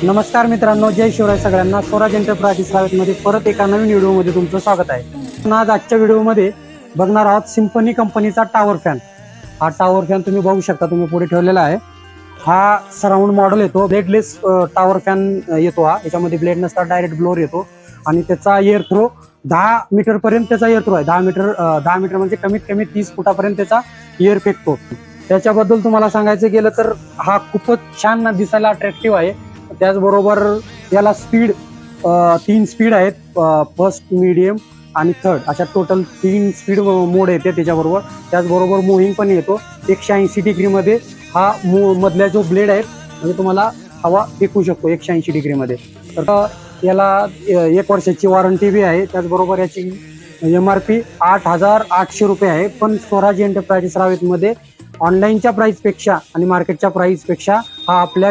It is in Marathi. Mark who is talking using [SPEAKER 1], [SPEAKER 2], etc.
[SPEAKER 1] नमस्कार मित्रांनो, जय शिवराय सगळ्यांना. स्वराज एंटरप्राइजेस मध्ये परत एका नवीन व्हिडिओमध्ये तुमचं स्वागत आहे. आज आजच्या व्हिडिओमध्ये बघणार आहोत सिम्फनी कंपनीचा टॉवर फॅन. हा टॉवर फॅन तुम्ही बघू शकता, तुम्ही पुढे ठेवलेला आहे. हा सराउंड मॉडेल येतो, ब्लेडलेस टॉवर फॅन येतो. हा याच्यामध्ये ब्लेड नसतात, डायरेक्ट ब्लोअर येतो आणि त्याचा एअर थ्रो 10 मीटर पर्यंत त्याचा एअर थ्रो आहे. 10 मीटर म्हणजे कमीत कमी 30 फुटापर्यंत त्याचा एअर फेकतो. त्याच्याबद्दल तुम्हाला सांगायचं गेलं तर हा खूपच छान दिसायला अट्रॅक्टिव्ह आहे. त्याचबरोबर याला स्पीड 3 स्पीड आहेत, फर्स्ट, मीडियम आणि थर्ड, अशा टोटल 3 स्पीड मोड येते त्याच्याबरोबर. त्याचबरोबर मूव्हिंग पण येतो. 180 डिग्रीमध्ये हा मधल्या जो ब्लेड आहे म्हणजे तुम्हाला हवा फेकू शकतो 180 डिग्रीमध्ये. तर याला 1 वर्षाची वॉरंटी बी आहे. त्याचबरोबर याची MRP 8,800 रुपये आहे. पण स्वराज एंटरप्राइजेस रावेतमध्ये ऑनलाईनच्या प्राईसपेक्षा आणि मार्केटच्या प्राईसपेक्षा हा आपल्या